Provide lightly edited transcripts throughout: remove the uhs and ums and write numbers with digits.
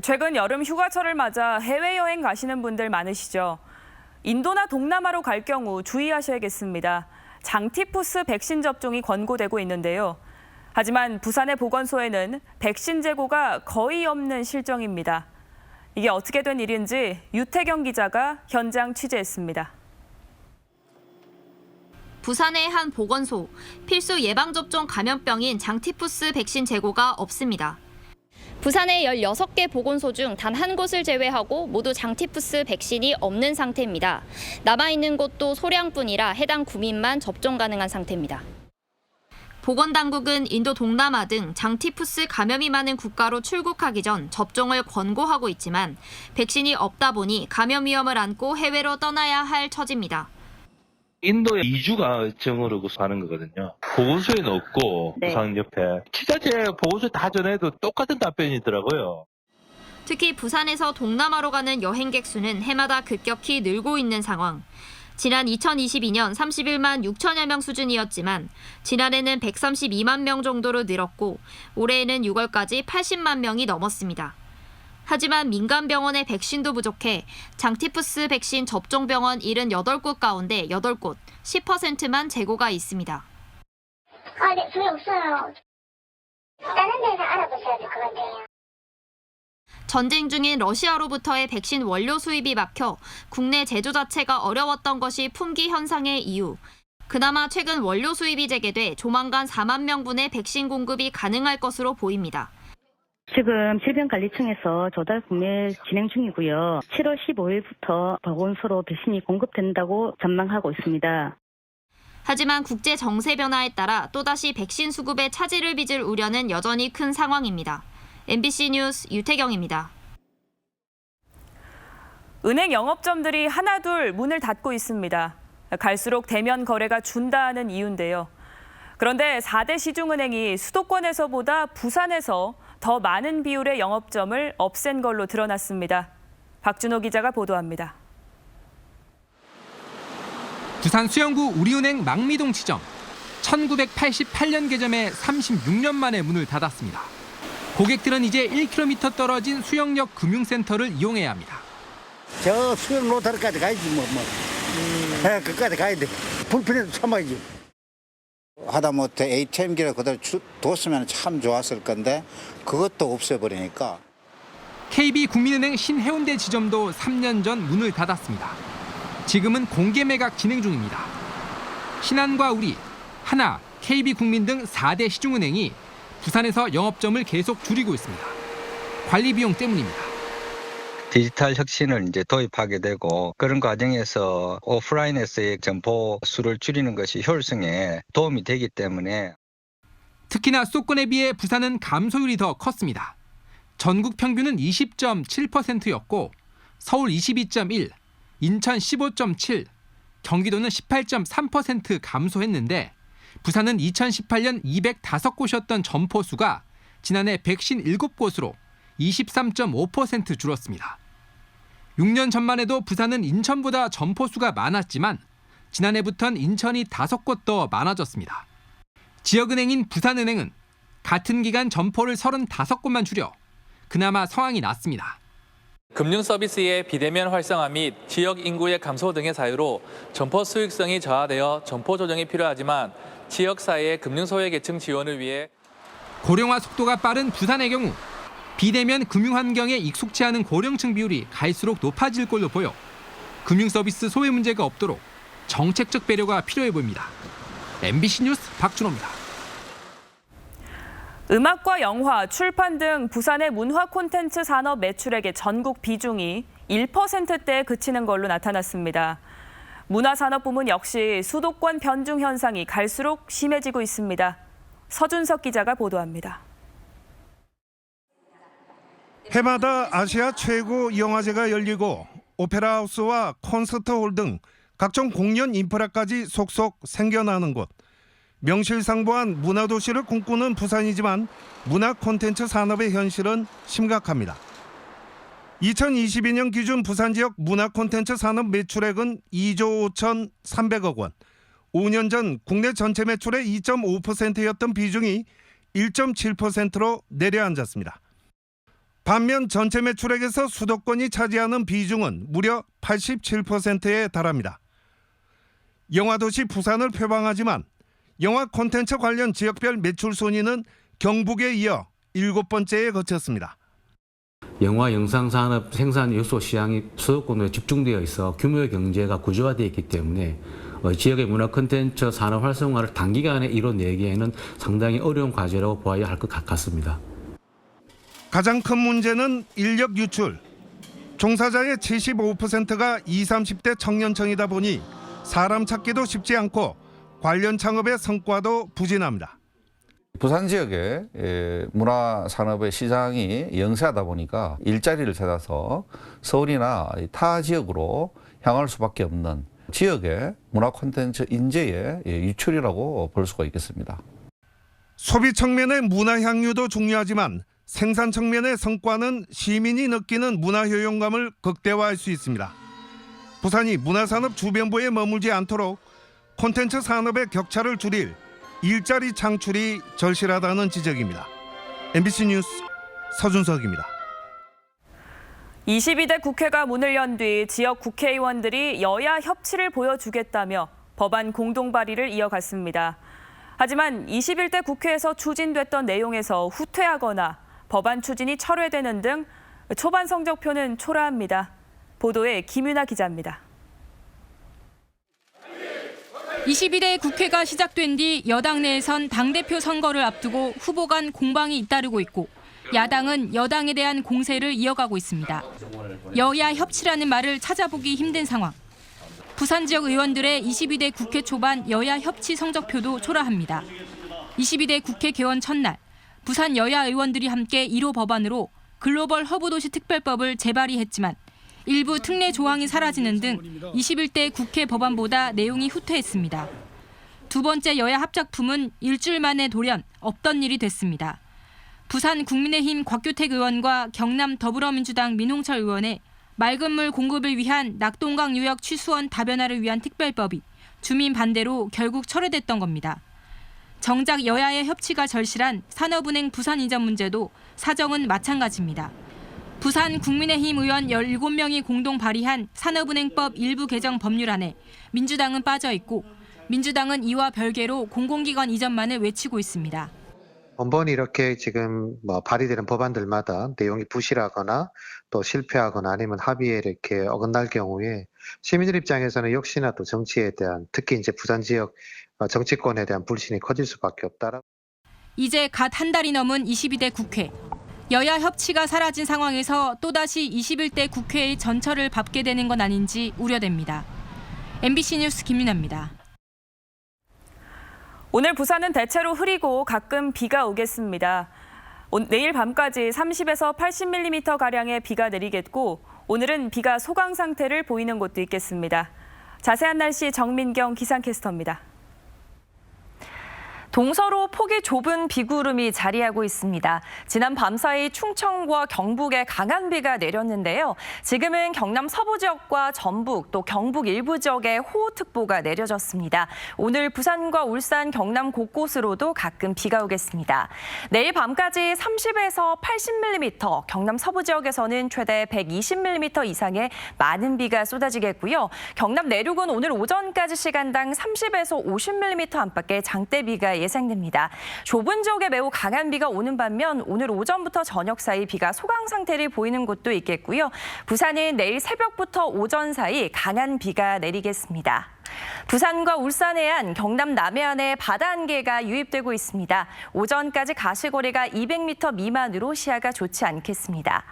최근 여름 휴가철을 맞아 해외여행 가시는 분들 많으시죠? 인도나 동남아로 갈 경우 주의하셔야겠습니다. 장티푸스 백신 접종이 권고되고 있는데요. 하지만 부산의 보건소에는 백신 재고가 거의 없는 실정입니다. 이게 어떻게 된 일인지 유태경 기자가 현장 취재했습니다. 부산의 한 보건소, 필수 예방접종 감염병인 장티푸스 백신 재고가 없습니다. 부산의 16개 보건소 중 단 한 곳을 제외하고 모두 장티푸스 백신이 없는 상태입니다. 남아있는 곳도 소량뿐이라 해당 구민만 접종 가능한 상태입니다. 보건당국은 인도 동남아 등 장티푸스 감염이 많은 국가로 출국하기 전 접종을 권고하고 있지만 백신이 없다 보니 감염 위험을 안고 해외로 떠나야 할 처지입니다. 인도에 2주가 정으로 가는 거거든요. 보건소에는 없고 부산 옆에. 지자체 보건소에 다 전해도 똑같은 답변이더라고요. 특히 부산에서 동남아로 가는 여행객 수는 해마다 급격히 늘고 있는 상황. 지난 2022년 31만 6천여 명 수준이었지만 지난해는 132만 명 정도로 늘었고 올해에는 6월까지 80만 명이 넘었습니다. 하지만 민간 병원의 백신도 부족해 장티푸스 백신 접종 병원 78곳 가운데 8곳, 10%만 재고가 있습니다. 네, 저희 없어요. 다른 데서 알아보셔야 될 것 같아요. 전쟁 중인 러시아로부터의 백신 원료 수입이 막혀 국내 제조 자체가 어려웠던 것이 품귀 현상의 이유. 그나마 최근 원료 수입이 재개돼 조만간 4만 명분의 백신 공급이 가능할 것으로 보입니다. 지금 질병관리청에서 조달 구매 진행 중이고요. 7월 15일부터 보건소로 백신이 공급된다고 전망하고 있습니다. 하지만 국제 정세 변화에 따라 또다시 백신 수급에 차질을 빚을 우려는 여전히 큰 상황입니다. MBC 뉴스 유태경입니다. 은행 영업점들이 하나둘 문을 닫고 있습니다. 갈수록 대면 거래가 준다는 이유인데요. 그런데 4대 시중은행이 수도권에서보다 부산에서 더 많은 비율의 영업점을 없앤 걸로 드러났습니다. 박준호 기자가 보도합니다. 부산 수영구 우리은행 망미동 지점. 1988년 개점에 36년 만에 문을 닫았습니다. 고객들은 이제 1km 떨어진 수영역 금융센터를 이용해야 합니다. 저 수영 로타리까지 가야지 네, 그까지 가야 돼. 불편해도 참아야지. 하다못해 ATM기를 그대로 뒀으면 참 좋았을 건데 그것도 없애버리니까. KB국민은행 신해운대 지점도 3년 전 문을 닫았습니다. 지금은 공개 매각 진행 중입니다. 신한과 우리, 하나, KB국민 등 4대 시중은행이 부산에서 영업점을 계속 줄이고 있습니다. 관리 비용 때문입니다. 디지털 혁신을 이제 도입하게 되고 그런 과정에서 오프라인에서의 점포 수를 줄이는 것이 효율성에 도움이 되기 때문에 특히나 수도권에 비해 부산은 감소율이 더 컸습니다. 전국 평균은 20.7%였고 서울 22.1, 인천 15.7, 경기도는 18.3% 감소했는데 부산은 2018년 205곳이었던 점포 수가 지난해 157곳으로 23.5% 줄었습니다. 6년 전만 해도 부산은 인천보다 점포 수가 많았지만 지난해부터는 인천이 5곳 더 많아졌습니다. 지역은행인 부산은행은 같은 기간 점포를 35곳만 줄여 그나마 상황이 낫습니다. 금융 서비스의 비대면 활성화 및 지역 인구의 감소 등의 사유로 점포 수익성이 저하되어 점포 조정이 필요하지만 지역사회의 금융소외계층 지원을 위해 고령화 속도가 빠른 부산의 경우 비대면 금융 환경에 익숙치 않은 고령층 비율이 갈수록 높아질 걸로 보여 금융 서비스 소외 문제가 없도록 정책적 배려가 필요해 보입니다. MBC 뉴스 박준호입니다. 음악과 영화, 출판 등 부산의 문화 콘텐츠 산업 매출액의 전국 비중이 1%대에 그치는 걸로 나타났습니다. 문화산업부문 역시 수도권 변중 현상이 갈수록 심해지고 있습니다. 서준석 기자가 보도합니다. 해마다 아시아 최고 영화제가 열리고 오페라 하우스와 콘서트홀 등 각종 공연 인프라까지 속속 생겨나는 곳. 명실상부한 문화도시를 꿈꾸는 부산이지만 문화 콘텐츠 산업의 현실은 심각합니다. 2022년 기준 부산 지역 문화 콘텐츠 산업 매출액은 2조 5,300억 원. 5년 전 국내 전체 매출의 2.5%였던 비중이 1.7%로 내려앉았습니다. 반면 전체 매출액에서 수도권이 차지하는 비중은 무려 87%에 달합니다. 영화도시 부산을 표방하지만 영화 콘텐츠 관련 지역별 매출 순위는 경북에 이어 7번째에 거쳤습니다. 영화 영상산업 생산 요소 시장이 수도권에 집중되어 있어 규모의 경제가 구조화되어 있기 때문에 지역의 문화 콘텐츠 산업 활성화를 단기간에 이뤄내기에는 상당히 어려운 과제라고 보아야 할 것 같습니다. 가장 큰 문제는 인력 유출. 종사자의 75%가 20, 30대 청년층이다 보니 사람 찾기도 쉽지 않고 관련 창업의 성과도 부진합니다. 부산 지역의 문화산업의 시장이 영세하다 보니까 일자리를 찾아서 서울이나 타 지역으로 향할 수밖에 없는 지역의 문화 콘텐츠 인재의 유출이라고 볼 수가 있겠습니다. 소비 측면의 문화 향유도 중요하지만 생산 측면의 성과는 시민이 느끼는 문화 효용감을 극대화할 수 있습니다. 부산이 문화산업 주변부에 머물지 않도록 콘텐츠 산업의 격차를 줄일 일자리 창출이 절실하다는 지적입니다. MBC 뉴스 서준석입니다. 22대 국회가 문을 연 뒤 지역 국회의원들이 여야 협치를 보여주겠다며 법안 공동 발의를 이어갔습니다. 하지만 21대 국회에서 추진됐던 내용에서 후퇴하거나 법안 추진이 철회되는 등 초반 성적표는 초라합니다. 보도에 김윤아 기자입니다. 22대 국회가 시작된 뒤 여당 내에선 당대표 선거를 앞두고 후보 간 공방이 잇따르고 있고 야당은 여당에 대한 공세를 이어가고 있습니다. 여야 협치라는 말을 찾아보기 힘든 상황. 부산 지역 의원들의 22대 국회 초반 여야 협치 성적표도 초라합니다. 22대 국회 개원 첫날 부산 여야 의원들이 함께 1호 법안으로 글로벌 허브 도시 특별법을 재발의했지만 일부 특례 조항이 사라지는 등 21대 국회 법안보다 내용이 후퇴했습니다. 두 번째 여야 합작품은 일주일 만에 돌연 없던 일이 됐습니다. 부산 국민의힘 곽규택 의원과 경남 더불어민주당 민홍철 의원의 맑은 물 공급을 위한 낙동강 유역 취수원 다변화를 위한 특별법이 주민 반대로 결국 철회됐던 겁니다. 정작 여야의 협치가 절실한 산업은행 부산 이전 문제도 사정은 마찬가지입니다. 부산 국민의힘 의원 17명이 공동 발의한 산업은행법 일부 개정 법률안에 민주당은 빠져 있고 민주당은 이와 별개로 공공기관 이전만을 외치고 있습니다. 번번이 이렇게 지금 발의되는 법안들마다 내용이 부실하거나 또 실패하거나 아니면 합의에 이렇게 어긋날 경우에 시민들 입장에서는 역시나 또 정치에 대한 특히 이제 부산 지역 정치권에 대한 불신이 커질 수밖에 없다. 이제 갓 한 달이 넘은 22대 국회. 여야 협치가 사라진 상황에서 또다시 21대 국회의 전철을 밟게 되는 건 아닌지 우려됩니다. MBC 뉴스 김윤아입니다. 오늘 부산은 대체로 흐리고 가끔 비가 오겠습니다. 내일 밤까지 30에서 80mm가량의 비가 내리겠고 오늘은 비가 소강 상태를 보이는 곳도 있겠습니다. 자세한 날씨 정민경 기상캐스터입니다. 동서로 폭이 좁은 비구름이 자리하고 있습니다. 지난 밤사이 충청과 경북에 강한 비가 내렸는데요. 지금은 경남 서부 지역과 전북 또 경북 일부 지역에 호우특보가 내려졌습니다. 오늘 부산과 울산, 경남 곳곳으로도 가끔 비가 오겠습니다. 내일 밤까지 30에서 80mm, 경남 서부 지역에서는 최대 120mm 이상의 많은 비가 쏟아지겠고요. 경남 내륙은 오늘 오전까지 시간당 30에서 50mm 안팎의 장대비가 예상됩니다. 좁은 지역에 매우 강한 비가 오는 반면 오늘 오전부터 저녁 사이 비가 소강 상태를 보이는 곳도 있겠고요. 부산은 내일 새벽부터 오전 사이 강한 비가 내리겠습니다. 부산과 울산 해안, 경남 남해안에 바다 안개가 유입되고 있습니다. 오전까지 가시거리가 200m 미만으로 시야가 좋지 않겠습니다.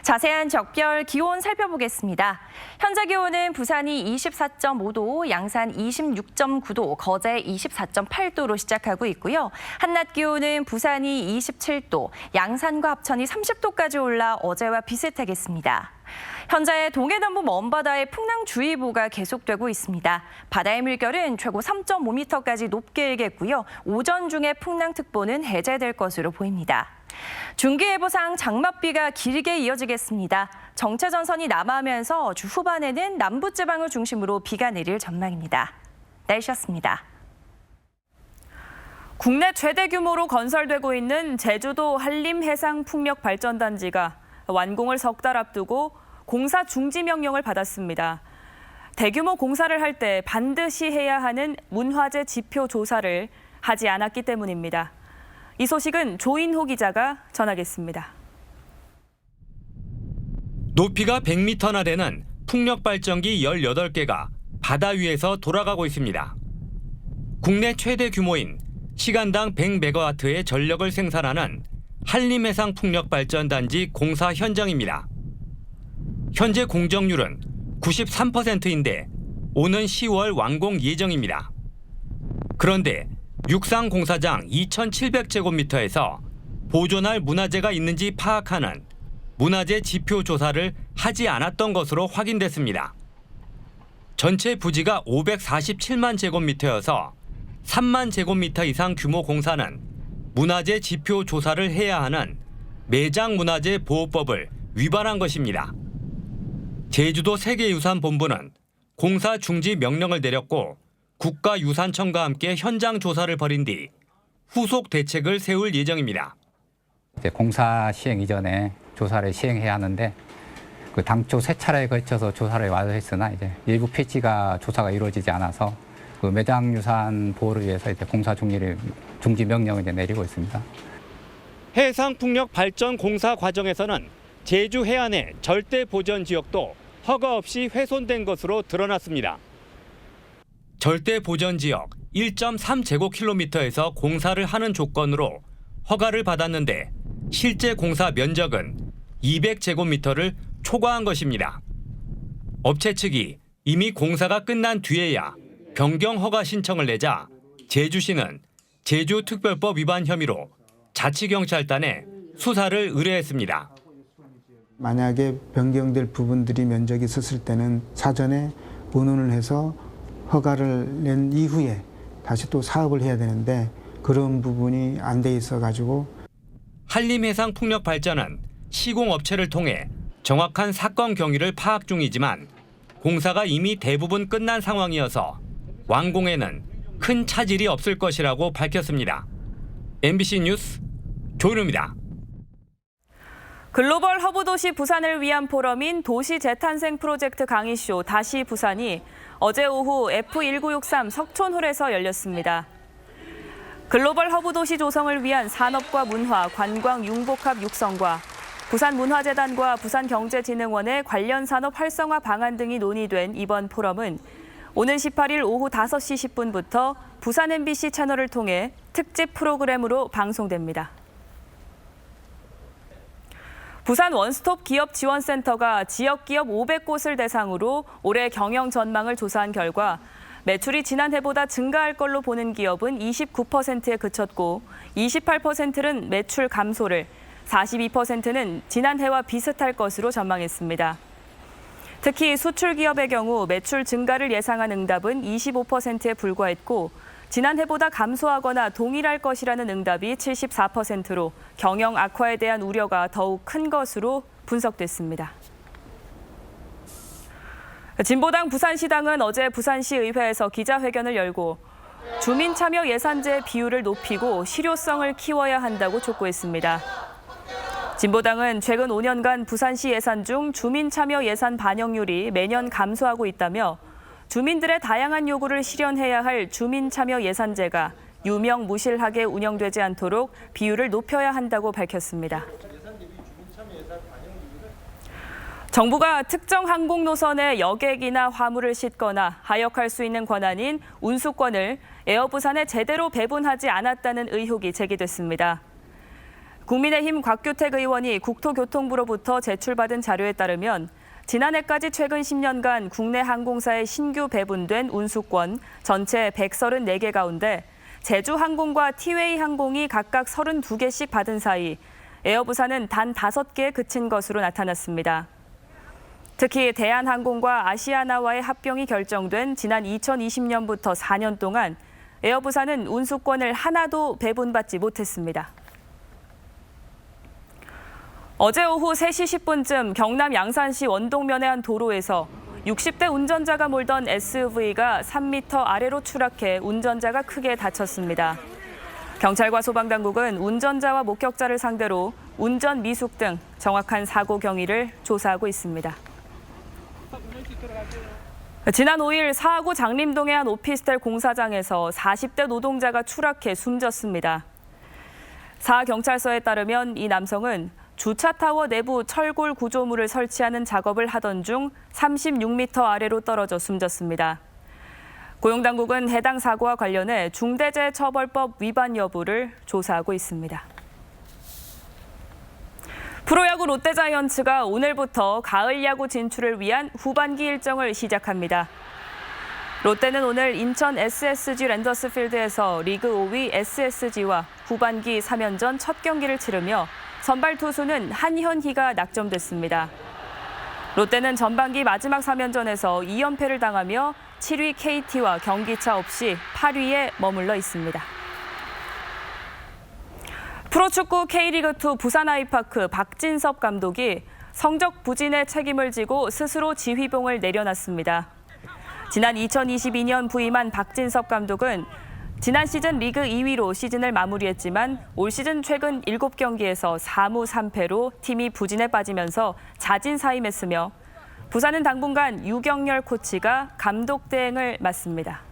자세한 지역별 기온 살펴보겠습니다. 현재 기온은 부산이 24.5도, 양산 26.9도, 거제 24.8도로 시작하고 있고요. 한낮 기온은 부산이 27도, 양산과 합천이 30도까지 올라 어제와 비슷하겠습니다. 현재 동해남부 먼바다에 풍랑주의보가 계속되고 있습니다. 바다의 물결은 최고 3.5m까지 높게 일겠고요. 오전 중에 풍랑특보는 해제될 것으로 보입니다. 중기예보상 장맛비가 길게 이어지겠습니다. 정체전선이 남하하면서 주 후반에는 남부지방을 중심으로 비가 내릴 전망입니다. 날씨였습니다. 국내 최대 규모로 건설되고 있는 제주도 한림해상풍력발전단지가 완공을 석 달 앞두고 공사 중지 명령을 받았습니다. 대규모 공사를 할 때 반드시 해야 하는 문화재 지표 조사를 하지 않았기 때문입니다. 이 소식은 조인호 기자가 전하겠습니다. 높이가 100m나 되는 풍력 발전기 18개가 바다 위에서 돌아가고 있습니다. 국내 최대 규모인 시간당 100메가와트의 전력을 생산하는 한림해상 풍력발전단지 공사 현장입니다. 현재 공정률은 93%인데 오는 10월 완공 예정입니다. 그런데 육상 공사장 2,700제곱미터에서 보존할 문화재가 있는지 파악하는 문화재 지표 조사를 하지 않았던 것으로 확인됐습니다. 전체 부지가 547만 제곱미터여서 3만 제곱미터 이상 규모 공사는 문화재 지표 조사를 해야 하는 매장문화재 보호법을 위반한 것입니다. 제주도 세계유산본부는 공사 중지 명령을 내렸고 국가유산청과 함께 현장 조사를 벌인 뒤 후속 대책을 세울 예정입니다. 공사 시행 이전에 조사를 시행해야 하는데 당초 세 차례에 걸쳐서 조사를 완료했으나 일부 필지가 조사가 이루어지지 않아서 매장유산 보호를 위해서 공사 중지 명령을 내리고 있습니다. 해상풍력 발전 공사 과정에서는 제주 해안의 절대 보전 지역도 허가 없이 훼손된 것으로 드러났습니다. 절대 보전 지역 1.3제곱킬로미터에서 공사를 하는 조건으로 허가를 받았는데 실제 공사 면적은 200제곱미터를 초과한 것입니다. 업체 측이 이미 공사가 끝난 뒤에야 변경 허가 신청을 내자 제주시는 제주특별법 위반 혐의로 자치경찰단에 수사를 의뢰했습니다. 만약에 변경될 부분들이 면적이 있었을 때는 사전에 의논을 해서 허가를 낸 이후에 다시 또 사업을 해야 되는데 그런 부분이 안 돼 있어가지고 한림해상풍력발전은 시공업체를 통해 정확한 사건 경위를 파악 중이지만 공사가 이미 대부분 끝난 상황이어서 완공에는 큰 차질이 없을 것이라고 밝혔습니다. MBC 뉴스 조인호입니다. 글로벌 허브 도시 부산을 위한 포럼인 도시 재탄생 프로젝트 강의쇼 다시 부산이 어제 오후 F1963 석촌홀에서 열렸습니다. 글로벌 허브 도시 조성을 위한 산업과 문화, 관광 융복합 육성과 부산문화재단과 부산경제진흥원의 관련 산업 활성화 방안 등이 논의된 이번 포럼은 오는 18일 오후 5시 10분부터 부산 MBC 채널을 통해 특집 프로그램으로 방송됩니다. 부산 원스톱 기업지원센터가 지역 기업 500곳을 대상으로 올해 경영 전망을 조사한 결과 매출이 지난해보다 증가할 걸로 보는 기업은 29%에 그쳤고 28%는 매출 감소를, 42%는 지난해와 비슷할 것으로 전망했습니다. 특히 수출 기업의 경우 매출 증가를 예상한 응답은 25%에 불과했고 지난해보다 감소하거나 동일할 것이라는 응답이 74%로 경영 악화에 대한 우려가 더욱 큰 것으로 분석됐습니다. 진보당 부산시당은 어제 부산시 의회에서 기자회견을 열고 주민 참여 예산제 비율을 높이고 실효성을 키워야 한다고 촉구했습니다. 진보당은 최근 5년간 부산시 예산 중 주민 참여 예산 반영률이 매년 감소하고 있다며 주민들의 다양한 요구를 실현해야 할 주민 참여 예산제가 유명무실하게 운영되지 않도록 비율을 높여야 한다고 밝혔습니다. 정부가 특정 항공 노선에 여객이나 화물을 싣거나 하역할 수 있는 권한인 운수권을 에어부산에 제대로 배분하지 않았다는 의혹이 제기됐습니다. 국민의힘 곽규택 의원이 국토교통부로부터 제출받은 자료에 따르면 지난해까지 최근 10년간 국내 항공사에 신규 배분된 운수권 전체 134개 가운데 제주항공과 티웨이 항공이 각각 32개씩 받은 사이 에어부산은 단 5개에 그친 것으로 나타났습니다. 특히 대한항공과 아시아나와의 합병이 결정된 지난 2020년부터 4년 동안 에어부산은 운수권을 하나도 배분받지 못했습니다. 어제 오후 3시 10분쯤 경남 양산시 원동면의 한 도로에서 60대 운전자가 몰던 SUV가 3m 아래로 추락해 운전자가 크게 다쳤습니다. 경찰과 소방당국은 운전자와 목격자를 상대로 운전 미숙 등 정확한 사고 경위를 조사하고 있습니다. 지난 5일 사하구 장림동의 한 오피스텔 공사장에서 40대 노동자가 추락해 숨졌습니다. 사하경찰서에 따르면 이 남성은 주차타워 내부 철골 구조물을 설치하는 작업을 하던 중 36m 아래로 떨어져 숨졌습니다. 고용당국은 해당 사고와 관련해 중대재해처벌법 위반 여부를 조사하고 있습니다. 프로야구 롯데자이언츠가 오늘부터 가을 야구 진출을 위한 후반기 일정을 시작합니다. 롯데는 오늘 인천 SSG 랜더스필드에서 리그 5위 SSG와 후반기 3연전 첫 경기를 치르며 선발 투수는 한현희가 낙점됐습니다. 롯데는 전반기 마지막 3연전에서 2연패를 당하며 7위 KT와 경기차 없이 8위에 머물러 있습니다. 프로축구 K리그2 부산 아이파크 박진섭 감독이 성적 부진의 책임을 지고 스스로 지휘봉을 내려놨습니다. 지난 2022년 부임한 박진섭 감독은 지난 시즌 리그 2위로 시즌을 마무리했지만 올 시즌 최근 7경기에서 4무 3패로 팀이 부진에 빠지면서 자진 사임했으며 부산은 당분간 유경열 코치가 감독 대행을 맡습니다.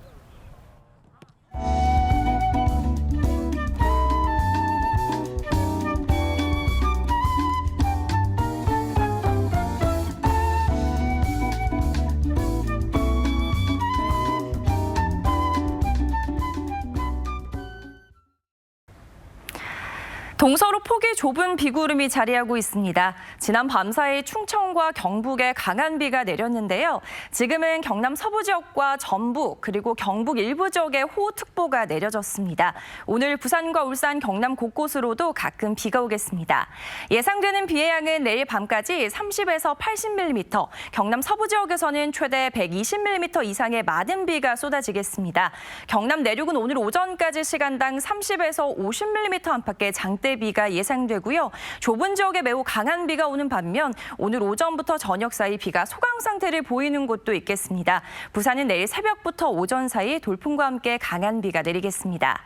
동서로 폭이 좁은 비구름이 자리하고 있습니다. 지난 밤 사이 충청과 경북에 강한 비가 내렸는데요. 지금은 경남 서부 지역과 전북 그리고 경북 일부 지역에 호우특보가 내려졌습니다. 오늘 부산과 울산, 경남 곳곳으로도 가끔 비가 오겠습니다. 예상되는 비의 양은 내일 밤까지 30에서 80mm, 경남 서부 지역에서는 최대 120mm 이상의 많은 비가 쏟아지겠습니다. 경남 내륙은 오늘 오전까지 시간당 30에서 50mm 안팎의 장대 비가 예상되고요. 좁은 지역에 매우 강한 비가 오는 반면 오늘 오전부터 저녁 사이 비가 소강 상태를 보이는 곳도 있겠습니다. 부산은 내일 새벽부터 오전 사이 돌풍과 함께 강한 비가 내리겠습니다.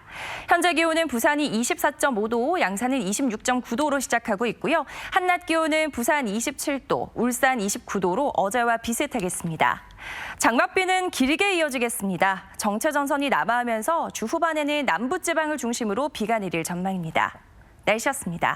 현재 기온은 부산이 24.5도, 양산은 26.9도로 시작하고 있고요. 한낮 기온은 부산 27도, 울산 29도로 어제와 비슷하겠습니다. 장맛비는 길게 이어지겠습니다. 정체전선이 남하하면서 주 후반에는 남부지방을 중심으로 비가 내릴 전망입니다. 날씨였습니다.